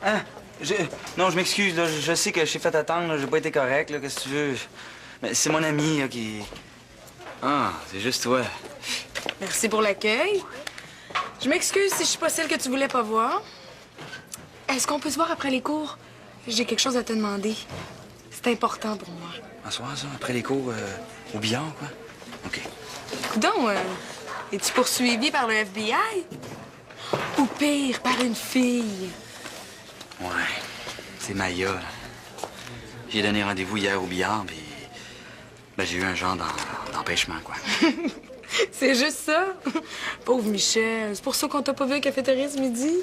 Hein? Non, je m'excuse, là. Je sais que je t'ai fait attendre, là. J'ai pas été correct, là. Qu'est-ce que tu veux? Mais c'est mon ami, là, qui... Ah, c'est juste toi. Merci pour l'accueil. Je m'excuse si je suis pas celle que tu voulais pas voir. Est-ce qu'on peut se voir après les cours? J'ai quelque chose à te demander. C'est important pour moi. Un soir, ça, après les cours, au billard, quoi? OK. Coudon, es-tu poursuivi par le FBI? Ou pire, par une fille? Ouais, c'est Maya, là. J'ai donné rendez-vous hier au billard, puis... Ben, j'ai eu un genre d'empêchement, quoi. C'est juste ça? Pauvre Michel, c'est pour ça qu'on t'a pas vu à la cafétéria ce midi?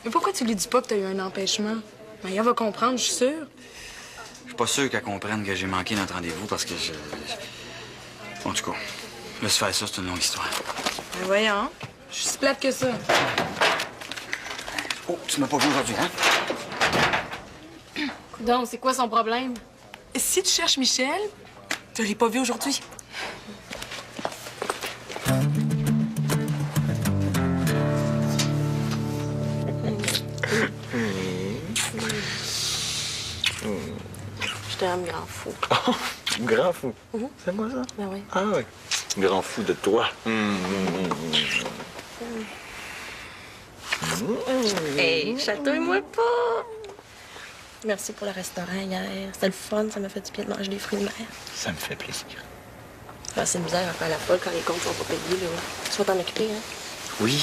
Mais pourquoi tu lui dis pas que t'as eu un empêchement? Maya va comprendre, je suis sûre. Je suis pas sûr qu'elle comprenne que j'ai manqué notre rendez-vous parce que je... En tout cas, laisse faire ça, c'est une longue histoire. Ben voyons, je suis si plate que ça. Oh, tu m'as pas vu aujourd'hui, hein? Donc, c'est quoi son problème? Si tu cherches Michel, tu l'as pas vu aujourd'hui. Je t'aime, grand fou. Oh, grand fou. C'est moi, ça? Ben oui. Ah oui. Grand fou de toi. Hey, chatouille-moi pas! Merci pour le restaurant hier. C'était le fun, ça m'a fait du bien de manger des fruits de mer. Ça me fait plaisir. Ah, c'est une misère à faire la folle quand les comptes sont pas payés, là. Tu vas t'en occuper, hein? Oui.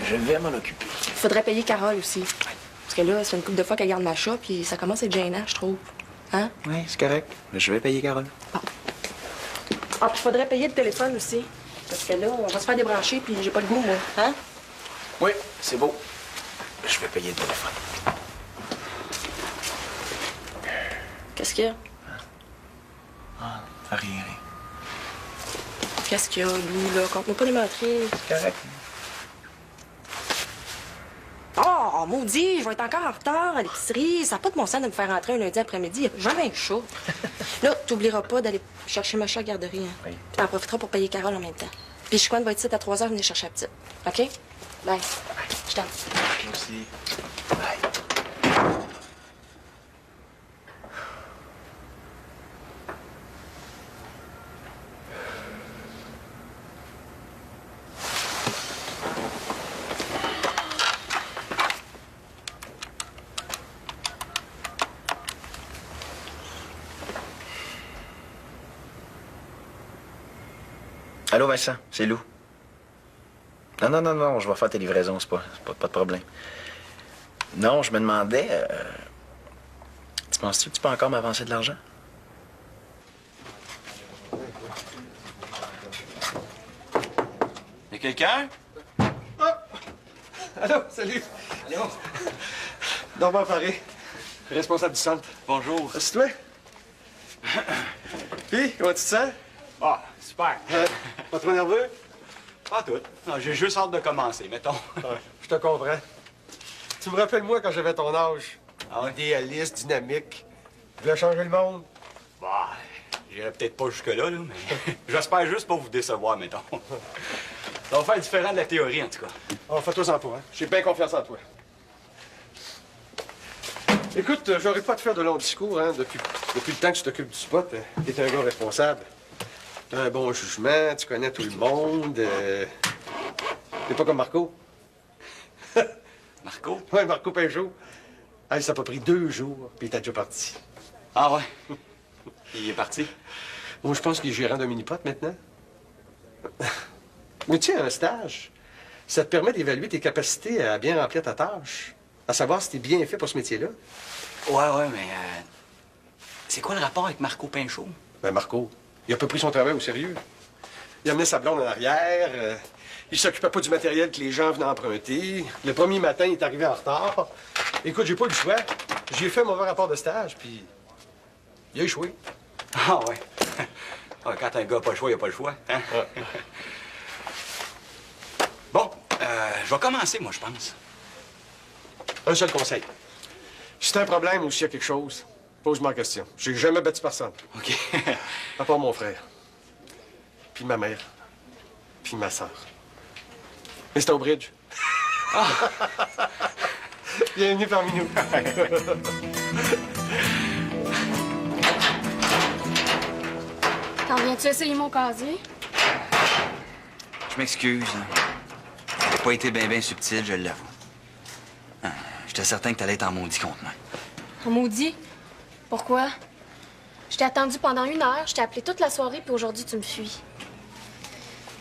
Je vais m'en occuper. Il faudrait payer Carole aussi. Parce que là, ça fait une couple de fois qu'elle garde ma chat, puis ça commence à être gênant, je trouve. Hein? Oui, c'est correct. Je vais payer Carole. Ah, puis il faudrait payer le téléphone aussi. Parce que là, on va se faire débrancher, puis j'ai pas le goût, moi. Hein? Oui, c'est beau. Je vais payer le téléphone. Qu'est-ce qu'il y a? Ah, rien. Qu'est-ce qu'il y a, lui, là? Compte-moi pas les menteries. C'est correct. Oh, maudit, je vais être encore en retard à l'épicerie. Ça n'a pas de bon sens de me faire rentrer un lundi après-midi. Il n'y a jamais un chat. Là, t'oublieras pas d'aller chercher ma chat à la garderie. Hein? Oui. Puis t'en profiteras pour payer Carole en même temps. Puis Chicoine va être ici à 3 heures, venir chercher la petite. OK? Bye. Je t'aime. Moi aussi. Bye. Allô, Vincent, c'est Lou. Non, je vais faire tes livraisons, c'est pas de problème. Non, je me demandais, tu penses-tu que tu peux encore m'avancer de l'argent? Y'a quelqu'un? Allô, salut. Allô? Normand Paré, responsable du centre. Bonjour. Assieds-toi. Puis, comment tu te sens? Ah, super. Pas trop nerveux? Pas tout. Non, j'ai juste hâte de commencer, mettons. Ouais, je te comprends. Tu me rappelles, moi, quand j'avais ton âge. Ah ouais? Idéaliste, dynamique. Je voulais changer le monde. Bah, j'irai peut-être pas jusque-là, là, mais j'espère juste pas vous décevoir, mettons. Ça va faire différent de la théorie, en tout cas. Oh, fais-toi-en pas, hein. J'ai bien confiance en toi. Écoute, j'aurais pas à te faire de longs discours, hein. Depuis le temps que tu t'occupes du spot, t'es un gars responsable. T'as un bon jugement, tu connais tout le monde. T'es pas comme Marco. Marco? Ouais, Marco Pinchot. Hey, ça a pas pris 2 jours, puis il était déjà parti. Ah ouais? Il est parti? Moi, je pense qu'il est gérant d'un mini-pot maintenant. Mais tu sais, un stage, ça te permet d'évaluer tes capacités à bien remplir ta tâche, à savoir si t'es bien fait pour ce métier-là. Ouais, mais c'est quoi le rapport avec Marco Pinchot? Ben, Marco, il a pas pris son travail au sérieux. Il amenait sa blonde en arrière, il s'occupait pas du matériel que les gens venaient emprunter. Le premier matin, il est arrivé en retard. Écoute, j'ai pas eu le choix. J'ai fait un mauvais rapport de stage, puis il a échoué. Ah ouais. Ah, quand un gars n'a pas le choix, il n'a pas le choix. Hein? Ouais. Bon, je vais commencer, moi, je pense. Un seul conseil. Si t'as un problème ou s'il y a quelque chose, pose-moi la question. J'ai jamais battu personne. OK. À part mon frère. Puis ma mère. Puis ma sœur. Mais c'était au bridge. Bienvenue parmi nous. T'en viens-tu essayer mon casier? Je m'excuse. J'ai pas été bien subtil, je l'avoue. J'étais certain que t'allais être en maudit contre moi. En maudit? Pourquoi? Je t'ai attendu pendant 1 heure, je t'ai appelé toute la soirée, puis aujourd'hui, tu me fuis.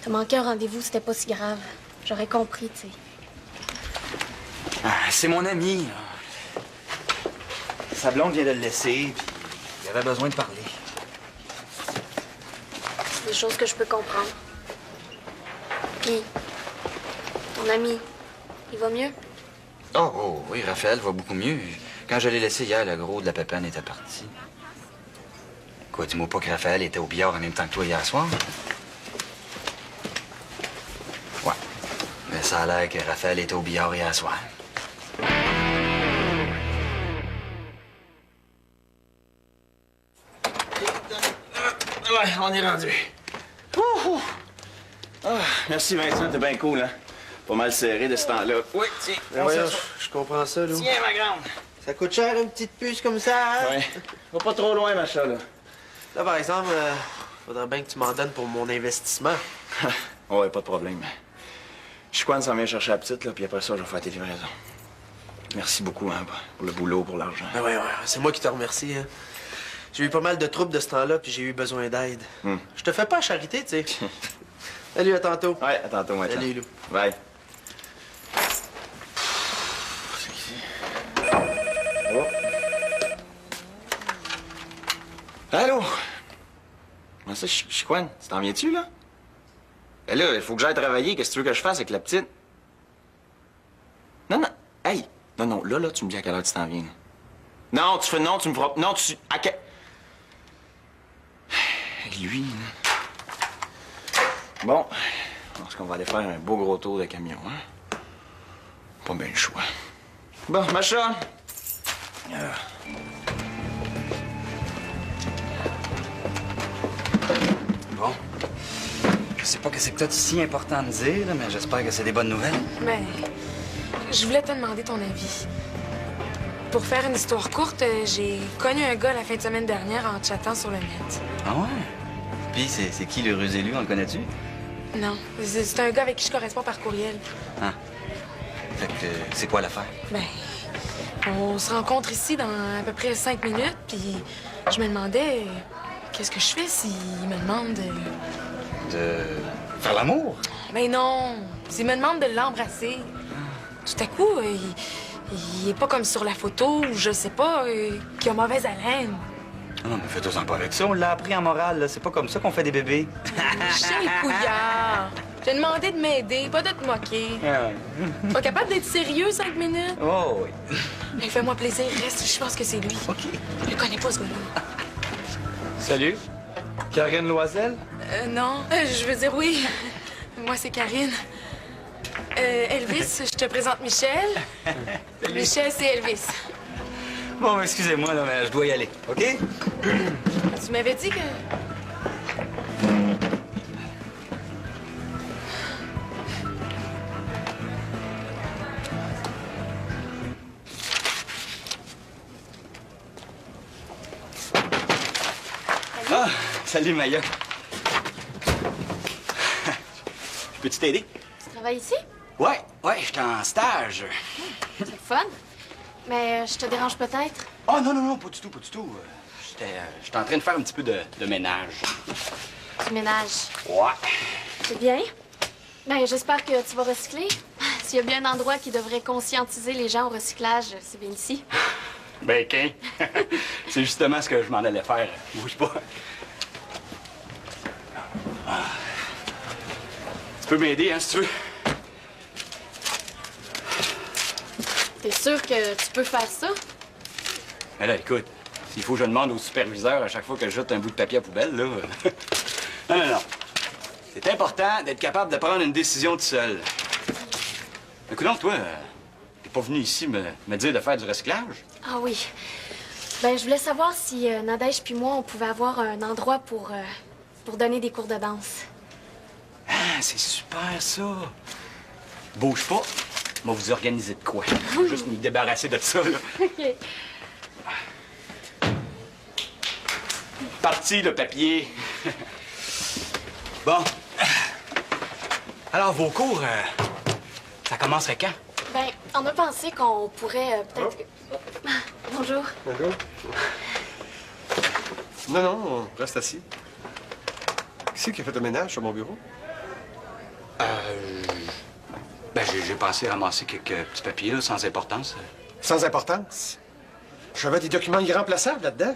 T'as manqué un rendez-vous, c'était pas si grave. J'aurais compris, tu sais. C'est mon ami, là. Sa blonde vient de le laisser, puis il avait besoin de parler. C'est des choses que je peux comprendre. Puis, ton ami, il va mieux? Oh, oui, Raphaël va beaucoup mieux. Quand je l'ai laissé hier, le gros de la pépine était parti. Quoi, dis-moi pas que Raphaël était au billard en même temps que toi hier soir? Ouais. Mais ça a l'air que Raphaël était au billard hier soir. Ouais, on est rendu. Ouh. Ah, merci Vincent, t'es bien cool, hein? Pas mal serré de ce temps-là. Oui, tiens. Je comprends ça, Lou. Tiens, ma grande. Ça coûte cher, une petite puce comme ça, hein? Ouais. Va pas trop loin, ma chat, là. Là, par exemple, faudrait bien que tu m'en donnes pour mon investissement. Ouais, pas de problème. Chicoine s'en vient chercher la petite, là, puis après ça, je vais faire tes livraisons. Merci beaucoup, hein, pour le boulot, pour l'argent. Ben ouais, c'est moi qui te remercie, hein. J'ai eu pas mal de troubles de ce temps-là, puis j'ai eu besoin d'aide. Je te fais pas à charité, tu sais. Salut, à tantôt. Ouais, à tantôt, moi, Salut, Lou. Bye. Oh. Allô? Comment ça, Chicoine? Tu t'en viens-tu, là? Ben là, il faut que j'aille travailler. Qu'est-ce que tu veux que je fasse avec la petite? Non. Hey! Non, là, tu me dis à quelle heure tu t'en viens. Là. Non, tu fais non, tu me feras... Non, tu... À quel... Lui, là... Bon, je pense qu'on va aller faire un beau gros tour de camion, hein? Pas bien le choix. Bon, Macha! Bon. Je sais pas que c'est peut-être si important de dire, là, mais j'espère que c'est des bonnes nouvelles. Mais je voulais te demander ton avis. Pour faire une histoire courte, j'ai connu un gars la fin de semaine dernière en chattant sur le net. Ah ouais? Puis c'est qui l'heureux élu, on le connaît-tu? Non, c'est un gars avec qui je corresponds par courriel. Ah. Fait que c'est quoi l'affaire? Ben, on se rencontre ici dans à peu près 5 minutes, puis je me demandais qu'est-ce que je fais s'il me demande De faire l'amour? Ben non, s'il me demande de l'embrasser. Tout à coup, il est pas comme sur la photo, ou je sais pas, qui a mauvaise haleine. Non, mais fais-toi-en pas avec ça. On l'a appris en morale, là. C'est pas comme ça qu'on fait des bébés. Chez couillard! J'ai demandé de m'aider, pas de te moquer. Pas capable d'être sérieux 5 minutes? Oh, oui. Mais fais-moi plaisir, reste, je pense que c'est lui. OK. Je le connais pas, ce gars-là. Salut. Karine Loisel? Non, je veux dire oui. Moi, c'est Karine. Elvis, je te présente Michel. Michel, c'est Elvis. Bon, excusez-moi, là, mais je dois y aller, OK? Tu m'avais dit que... Ah, salut, Maya. Peux-tu t'aider? Tu travailles ici? Ouais, j'étais en stage. C'est le fun. Mais je te dérange peut-être? Oh, non, pas du tout. J'étais en train de faire un petit peu de ménage. Du ménage. Ouais. C'est bien. Ben, j'espère que tu vas recycler. S'il y a bien un endroit qui devrait conscientiser les gens au recyclage, c'est bien ici. Ben, qu'un. C'est justement ce que je m'en allais faire. Bouge pas. Ah. Tu peux m'aider, hein, si tu veux. T'es sûr que tu peux faire ça? Mais là, écoute, s'il faut que je demande au superviseur à chaque fois que je jette un bout de papier à poubelle, là... Non. C'est important d'être capable de prendre une décision tout seul. Écoute donc, toi, t'es pas venu ici me dire de faire du recyclage? Ah oui. Ben, je voulais savoir si Nadège puis moi, on pouvait avoir un endroit pour donner des cours de danse. Ah, c'est super, ça. Bouge pas. On va vous organiser de quoi? Je vais juste nous débarrasser de ça, là. OK. Parti, le papier. Bon. Alors, vos cours, ça commencerait quand? Ben, on a pensé qu'on pourrait peut-être... Bonjour. Bonjour. Non, non, on reste assis. Qui c'est qui a fait le ménage sur mon bureau? Ben, j'ai pensé ramasser quelques petits papiers, là, sans importance. Sans importance. J'avais des documents irremplaçables là-dedans.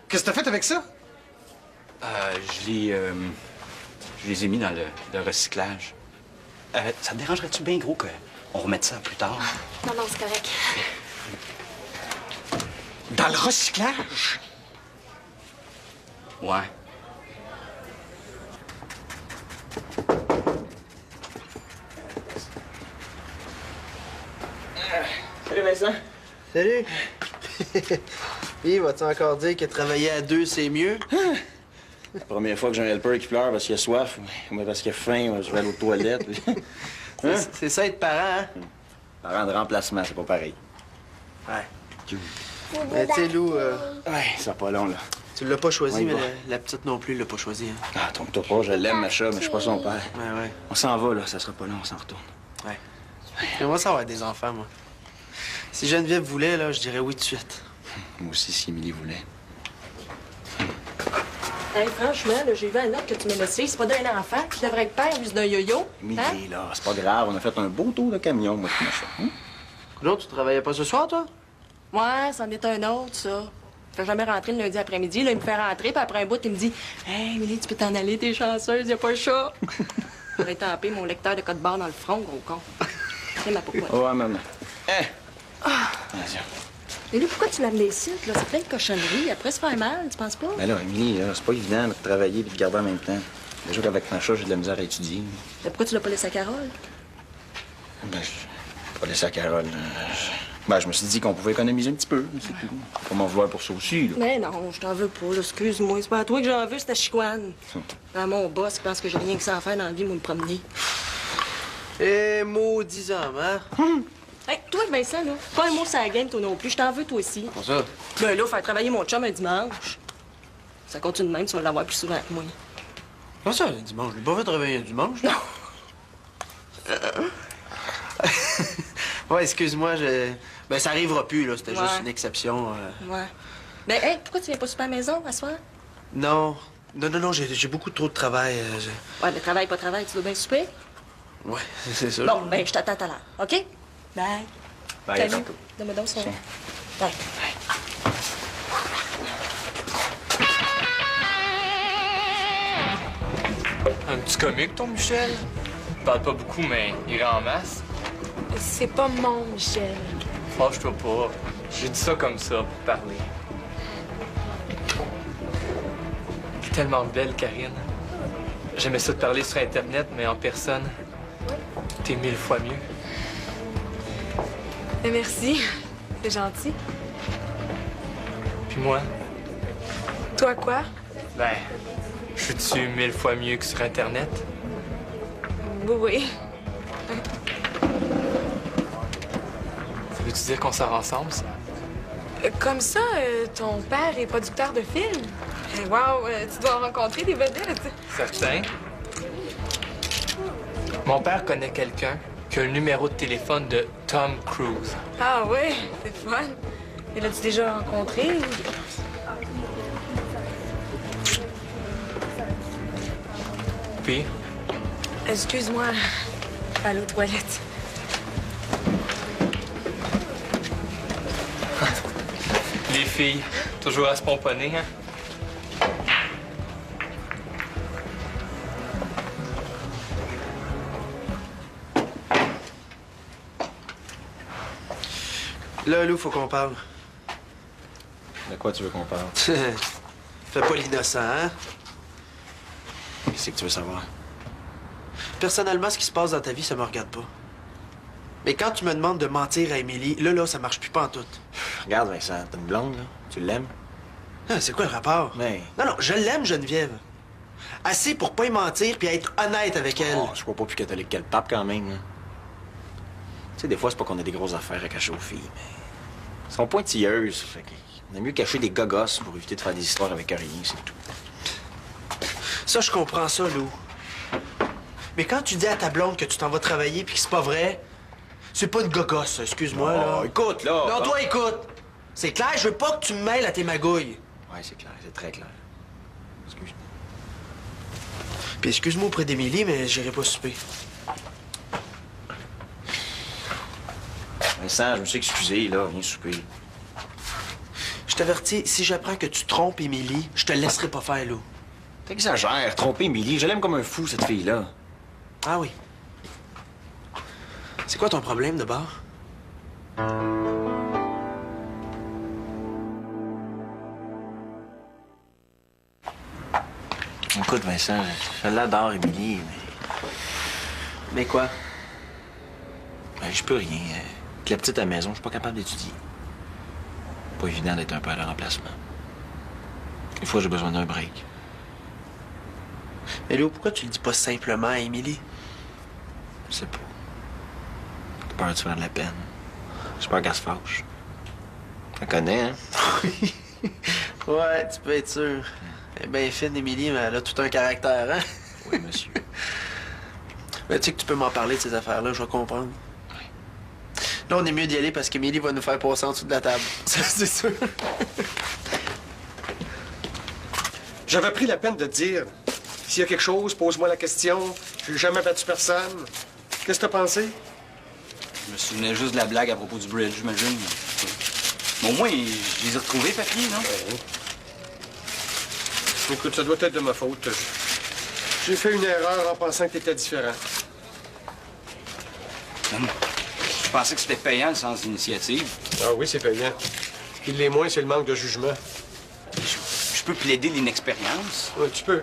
Qu'est-ce que t'as fait avec ça? Je les ai mis dans le recyclage. Ça te dérangerait-tu bien gros qu'on remette ça plus tard? Non, non, c'est correct. Dans le recyclage? Ouais. Salut, Vincent. Salut. Vas-tu encore dire que travailler à deux, c'est mieux? La première fois que j'ai un helper qui pleure parce qu'il a soif, ou parce qu'il a faim, ou je vais aller aux toilettes. Hein? C'est ça être parent, hein? Parent de remplacement, c'est pas pareil. Ouais. Mais tu sais, Lou, Ouais, ça va pas long, là. tu l'as pas choisi, Ouais, mais bon. la petite non plus l'a pas choisi, hein? Ah, trompe-toi pas, je l'aime, ma chat, mais je suis pas son père. Ouais, ouais. On s'en va, là, ça sera pas long, on s'en retourne. Ouais. J'aimerais ça avoir des enfants, moi. Si Geneviève voulait, là, je dirais oui tout de suite. Moi aussi, si Émilie voulait. Hey, franchement, là, j'ai vu un autre que tu m'as laissé. C'est pas d'un enfant qui devrait être père juste d'un yo-yo. Émilie, Hein? là, c'est pas grave, on a fait un beau tour de camion, moi, ma chat. Hein? Coudonc, tu travaillais pas ce soir, toi? Ouais, c'en est un autre, ça. Il fait jamais rentrer le lundi après-midi. Là, il me fait rentrer, puis après un bout, il me dit « Hey, Émilie, tu peux t'en aller, t'es chanceuse, y a pas le chat. » J'aurais tampé mon lecteur de code barre dans le front, gros con. C'est ma popote. Ouais, maman. Hein? Vas-y. Mais lui, pourquoi tu l'as amené ici? Là, c'est plein de cochonneries. Après, se faire mal, tu penses pas? Ben là, Émilie, là, c'est pas évident de travailler et de garder en même temps. Déjà qu'avec ma chat, j'ai de la misère à étudier. Mais pourquoi tu l'as pas laissé à Carole? Ben, je pas laissé à Carole. Ben, je me suis dit qu'on pouvait économiser un petit peu, c'est tout. Faut m'en vouloir pour ça aussi, là. Mais non, je t'en veux pas, là, excuse-moi. C'est pas à toi que j'en veux, c'est à Chicoine. Dans mon boss, il pense que j'ai rien que ça à faire dans la vie, moi, me promener. Eh, maudits hommes, hein? Hey, toi, Vincent, là, pas un mot sur la game, toi non plus. Je t'en veux, toi aussi. Pour ça? Ben là, faire travailler mon chum un dimanche. Ça continue de même, tu vas l'avoir plus souvent que moi. Comment ça, le dimanche? Je l'ai pas fait travailler un dimanche. Non. Ouais, excuse-moi, Ben, ça arrivera plus, là. C'était Ouais. juste une exception. Ouais. Ben, hey, pourquoi tu viens pas super à la maison, à soir? Non. Non, j'ai beaucoup trop de travail. Ouais, mais travail, pas travail, tu dois bien souper? Ouais, c'est ça. Bon, ben, je t'attends tout à l'heure, OK? Bye. Bye, à Salut. tantôt. Donne-moi donc son... Bye. Un petit comique, ton Michel? Il parle pas beaucoup, mais il rit en masse. C'est pas mon Michel. Fâche-toi pas. J'ai dit ça comme ça, pour parler. T'es tellement belle, Karine. J'aimais ça de parler sur Internet, mais en personne, t'es 1000 fois mieux. Merci. C'est gentil. Puis moi, Toi, quoi? ben, je suis 1000 fois mieux que sur Internet. Oui, oui. Ça veut-tu dire qu'on sort ensemble, ça? Comme ça, ton père est producteur de films? Wow, tu dois rencontrer des vedettes. Certain. Mon père connaît quelqu'un qui a le numéro de téléphone de Tom Cruise. Ah ouais, c'est fun. Et l'as-tu déjà rencontré? Puis, Excuse-moi, je vais aller aux toilettes. les filles, toujours à se pomponner, hein? Là, Lou, faut qu'on parle. De quoi tu veux qu'on parle? Fais pas l'innocent, hein? Qu'est-ce que tu veux savoir? Personnellement, ce qui se passe dans ta vie, ça me regarde pas. Mais quand tu me demandes de mentir à Émilie, là, ça marche plus pas en tout. Regarde, Vincent, t'as une blonde, là. Tu l'aimes? Ah, c'est quoi le rapport? Mais... Non, je l'aime, Geneviève. Assez pour pas y mentir puis être honnête avec elle. Oh, je crois pas plus catholique qu'elle pape, quand même, là. sais, des fois, c'est pas qu'on a des grosses affaires à cacher aux filles, mais... Elles sont pointilleuses, fait qu'on aime mieux cacher des gogosses pour éviter de faire des histoires avec rien, c'est tout. Ça, je comprends ça, Lou. Mais quand tu dis à ta blonde que tu t'en vas travailler puis que c'est pas vrai, c'est pas une gogosse, excuse-moi, là. Oh, écoute, là! Non, toi, écoute! C'est clair, je veux pas que tu me mêles à tes magouilles. Ouais, c'est clair, c'est très clair. Excuse-moi. Puis excuse-moi auprès d'Émilie, mais j'irai pas souper. Vincent, je me suis excusé, là, viens souper. Je t'avertis, si j'apprends que tu trompes Émilie, je te laisserai pas faire, Lou. T'exagères, tromper Émilie. Je l'aime comme un fou, cette fille-là. Ah oui. C'est quoi ton problème, de bord? Écoute, Vincent, je l'adore, Émilie, mais... Mais quoi? Ben, je peux rien. Avec la petite à la maison, je suis pas capable d'étudier. Pas évident d'être un peu à leur remplacement. Des fois, j'ai besoin d'un break. Mais Lou, pourquoi tu le dis pas simplement à Émilie? Je sais pas. J'ai peur de se faire de la peine. J'ai peur qu'elle se fâche. Tu la connais, hein? Ouais, tu peux être sûr. Elle est bien fine, Émilie, mais elle a tout un caractère, hein? Oui, monsieur. Mais tu sais que tu peux m'en parler de ces affaires-là, je vais comprendre. Là, on est mieux d'y aller parce qu'Émilie va nous faire passer en dessous de la table. Ça, c'est sûr. J'avais pris la peine de te dire, s'il y a quelque chose, pose-moi la question. J'ai jamais battu personne. Qu'est-ce que t'as pensé? Je me souvenais juste de la blague à propos du bridge, j'imagine. Mais au moins, je les ai retrouvés, papier, non? Écoute, ça doit être de ma faute. J'ai fait une erreur en pensant que t'étais différent. Non, je pensais que c'était payant, le sens d'initiative. Ah oui, c'est payant. Ce qui l'est moins, c'est le manque de jugement. Je peux plaider l'inexpérience. Oui, tu peux.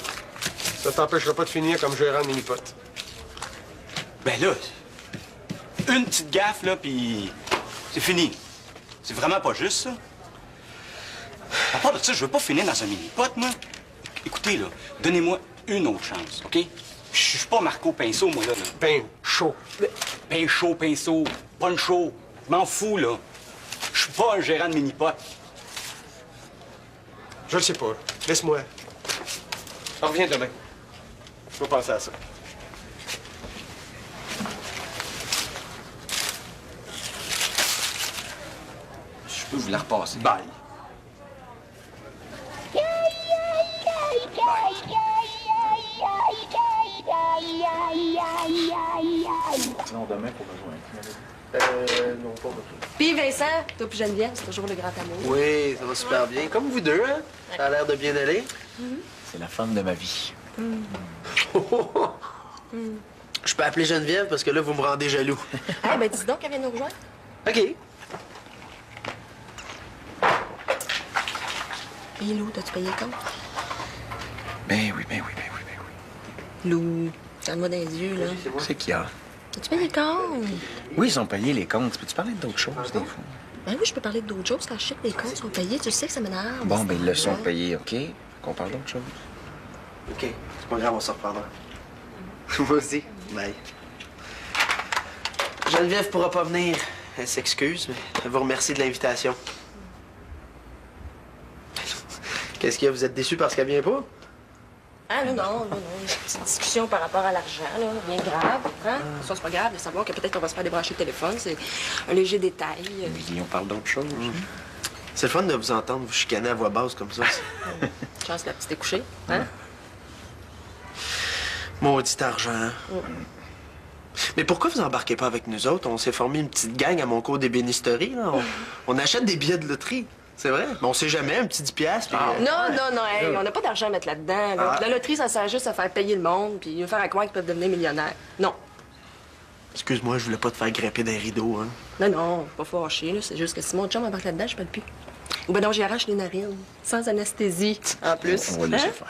Ça t'empêchera pas de finir comme gérant de mini-pot. Ben là, une petite gaffe, là, puis c'est fini. C'est vraiment pas juste, ça. À part de ça, je veux pas finir dans un mini-pot, moi. Écoutez, là, donnez-moi une autre chance, OK? Je suis pas Marco Pinceau, moi, là. Pain chaud. Pain chaud, pinceau, pas chaud. Je m'en fous, là. Je suis pas un gérant de mini-pot. Je le sais pas. Laisse-moi. On revient demain. Je vais penser à ça. Je peux vous la repasser. Bye. Sinon, demain, pour me joindre. Non, pas beaucoup. Puis Vincent, toi puis Geneviève, c'est toujours le grand amour. Oui, ça va super bien. Comme vous deux, hein? Ça a l'air de bien aller. C'est la femme de ma vie. Je peux appeler Geneviève parce que là, vous me rendez jaloux. Ah, ben dis donc qu'elle vient nous rejoindre. OK. Puis Lou, t'as-tu payé le compte? Ben oui. Lou, regarde-moi dans les yeux, là. C'est qu'il y a. As-tu payé le compte? Oui, ils ont payé les comptes. Peux-tu parler d'autres choses, des fois? Ben oui, je peux parler d'autres choses quand je sais que les comptes sont payés. Tu sais que ça m'énerve. Bon, ben, ils le sont payés, OK? Qu'on parle d'autre chose. OK. C'est pas grave, on se reprendra. Moi aussi. Bye. Geneviève pourra pas venir. Elle s'excuse, mais elle vous remercie de l'invitation. Qu'est-ce qu'il y a? Vous êtes déçus parce qu'elle vient pas? Ah, non. Une petite discussion par rapport à l'argent, là. Bien grave, hein? Ça, c'est pas grave de savoir que peut-être on va se faire débrancher le téléphone. C'est un léger détail. Oui, on parle d'autre chose. C'est le fun de vous entendre vous chicaner à voix basse comme ça. Chance que la petite est couchée, hein? Maudit argent. Mais pourquoi vous embarquez pas avec nous autres? On s'est formé une petite gang à mon cours d'ébénisterie, là. On achète des billets de loterie. C'est vrai? Mais on sait jamais, un petit 10$. Puis... Non, hey, on n'a pas d'argent à mettre là-dedans. Là. Ah. La loterie, ça sert juste à faire payer le monde puis nous faire à croire qu'ils peuvent devenir millionnaires. Non. Excuse-moi, je voulais pas te faire grapper d'un rideau, hein. Non, pas fâché, là. C'est juste que si mon chum embarque là-dedans, je peux plus. Ou ben non, j'y arrache les narines. Sans anesthésie, en plus. On va laisser faire.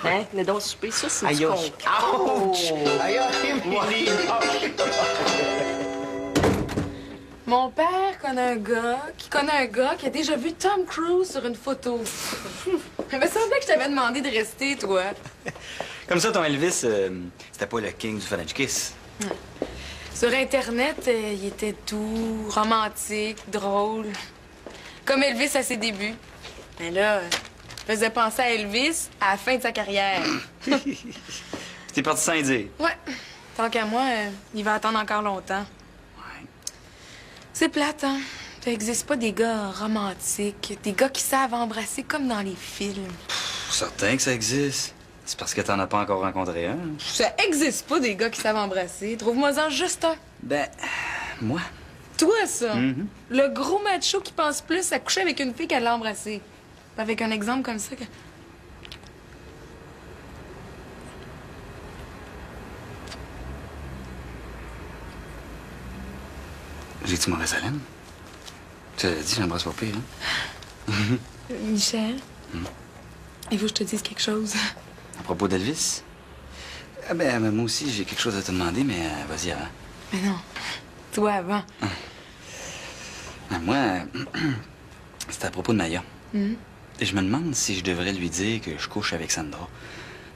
Hein? Mais donc, souper, ça, c'est Aïe, du aïe. con. Ouch! Aïe, aïe, Mon père connaît un gars qui a déjà vu Tom Cruise sur une photo. Il me semblait que je t'avais demandé de rester, toi. Comme ça, ton Elvis, c'était pas le king du French Kiss. Sur Internet, il était doux, romantique, drôle. Comme Elvis à ses débuts. Mais là, il faisait penser à Elvis à la fin de sa carrière. T'es parti sans dire. Ouais. Tant qu'à moi, il va attendre encore longtemps. Ouais. C'est plate, hein? Ça n'existe pas des gars romantiques, des gars qui savent embrasser comme dans les films. Certain que ça existe. C'est parce que t'en as pas encore rencontré un. Ça existe pas des gars qui savent embrasser. Trouve-moi-en juste un. Ben, moi. Toi, ça. Mhm. Le gros macho qui pense plus à coucher avec une fille qu'à l'embrasser. Avec un exemple comme ça que... J'ai-tu mauvaise haleine? Tu l'as dit, j'embrasse pas pire, hein? Michel, il faut que je te dise quelque chose. À propos d'Elvis? Ah ben, moi aussi, j'ai quelque chose à te demander, mais vas-y avant. Mais non, toi avant. Ben, moi, c'est à propos de Maya. Et je me demande si je devrais lui dire que je couche avec Sandra.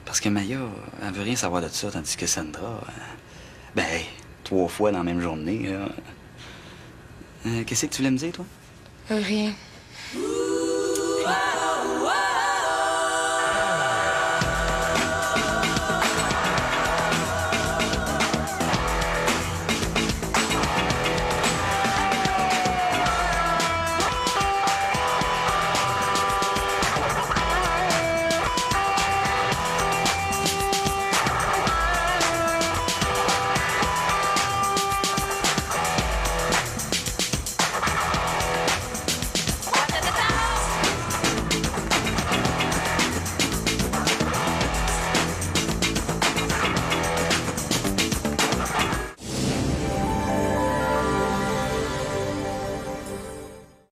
Parce que Maya, elle veut rien savoir de ça, tandis que Sandra, ben, hey, 3 fois dans la même journée, là. Qu'est-ce que tu voulais me dire, toi? Rien.